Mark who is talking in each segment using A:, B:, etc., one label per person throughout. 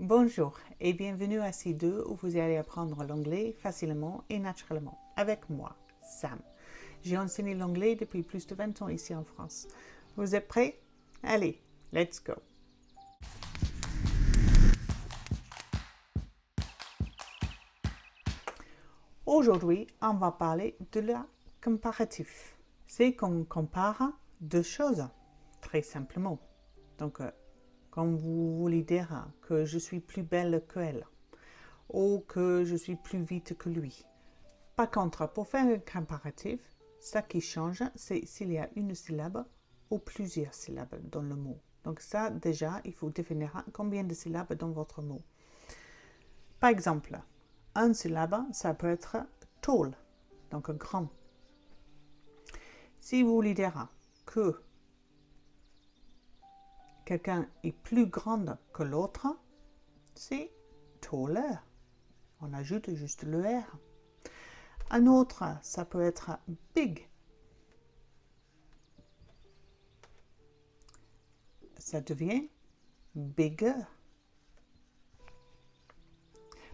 A: Bonjour et bienvenue à C2 où vous allez apprendre l'anglais facilement et naturellement avec moi, Sam. J'ai enseigné l'anglais depuis plus de 20 ans ici en France. Vous êtes prêts? Allez, let's go! Aujourd'hui, on va parler de la comparatif. C'est qu'on compare deux choses, très simplement. Donc, quand vous voulez dire que je suis plus belle qu'elle ou que je suis plus vite que lui. Par contre, pour faire un comparatif, ce qui change, c'est s'il y a une syllabe ou plusieurs syllabes dans le mot. Donc ça, déjà, il faut définir combien de syllabes dans votre mot. Par exemple, un syllabe, ça peut être tall, donc grand. Si vous voulez dire que quelqu'un est plus grand que l'autre, c'est taller. On ajoute juste le R. Un autre, ça peut être big. Ça devient bigger.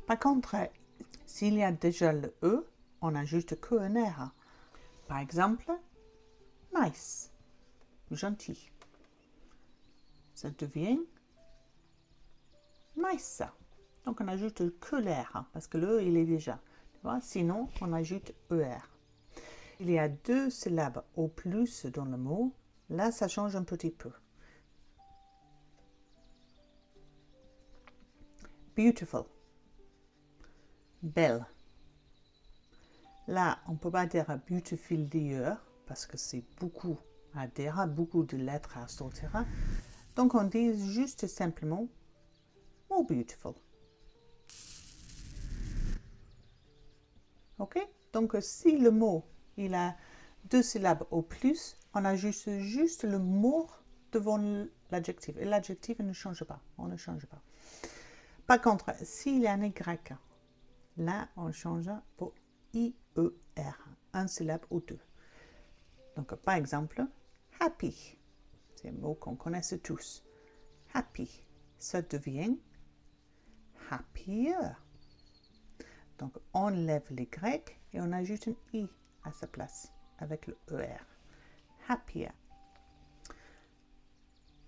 A: Par contre, s'il y a déjà le E, on ajoute que un R. Par exemple, nice, gentil. Ça devient nice. Donc on ajoute que l'R parce que le E, il est déjà. Tu vois? Sinon, on ajoute ER. Il y a deux syllabes au plus dans le mot. Là, ça change un petit peu. Beautiful. Belle. Là, on ne peut pas dire beautiful dear parce que c'est beaucoup à dire, beaucoup de lettres à sortir. Donc, on dit juste simplement more beautiful. Ok? Donc, si le mot il a deux syllabes au plus, on ajoute juste le more devant l'adjectif. Et l'adjectif ne change pas. On ne change pas. Par contre, s'il y a un Y, là, on change pour IER, un syllabe ou deux. Donc, par exemple, happy, c'est un mot qu'on connaît tous. Happy, ça devient happier. Donc, on lève les Y et on ajoute un I à sa place avec le ER. Happier.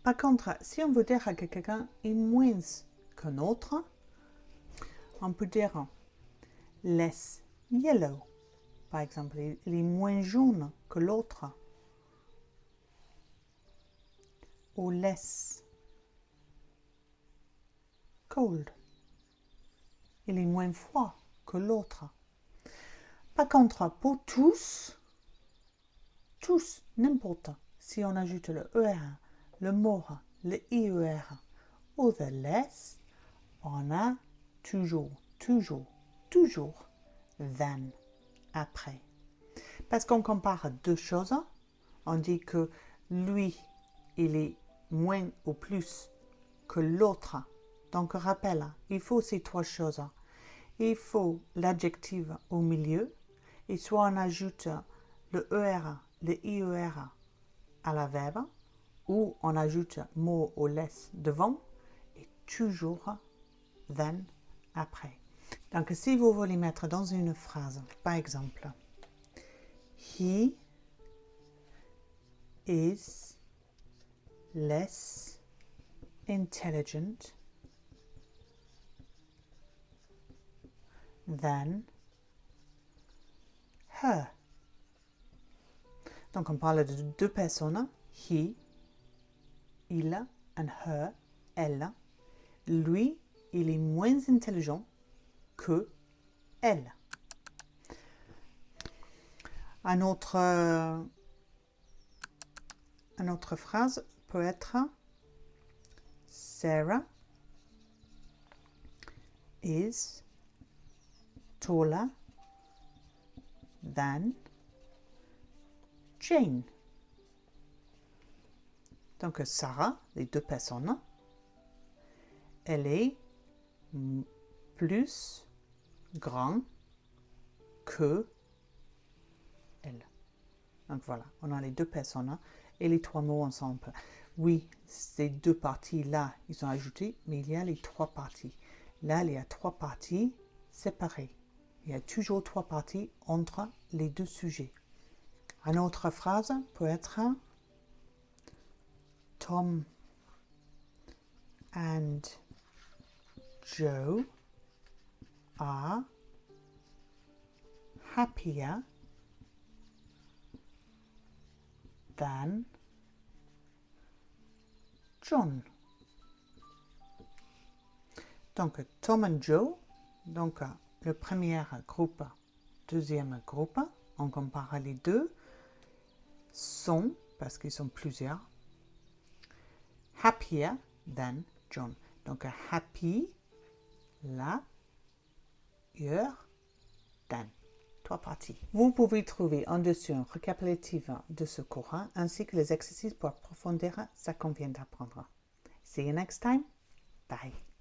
A: Par contre, si on veut dire que quelqu'un est moins qu'un autre, on peut dire less yellow. Par exemple, il est moins jaune que l'autre. Ou less cold. Il est moins froid que l'autre. Par contre, pour tous, n'importe, si on ajoute le ER, le more, le IER ou the less, on a toujours than après. Parce qu'on compare deux choses, on dit que lui, il est moins ou plus que l'autre. Donc, rappel, il faut ces trois choses. Il faut l'adjectif au milieu, et soit on ajoute le ER, le IER à la verbe, ou on ajoute more ou less devant, et toujours than après. Donc, si vous voulez mettre dans une phrase, par exemple, he is less intelligent than her. Donc, on parle de deux personnes, he, il, and her, elle. Lui, il est moins intelligent que elle. Une autre phrase peut être Sarah is taller than Jane. Donc Sarah, les deux personnes, elle est plus grand que elle. Donc voilà, on a les deux personnes et les trois mots ensemble. Oui, ces deux parties-là, ils ont ajouté, mais il y a les trois parties. Là, il y a trois parties séparées. Il y a toujours trois parties entre les deux sujets. Une autre phrase peut être Tom and Joe are happier than John. Donc, Tom and Joe, donc le premier groupe, deuxième groupe, on compare les deux, sont, parce qu'ils sont plusieurs, happier than John. Donc, happy, la, than. Trois parties. Vous pouvez trouver en dessous un récapitulatif de ce cours ainsi que les exercices pour approfondir ce qu'on vient d'apprendre. See you next time. Bye.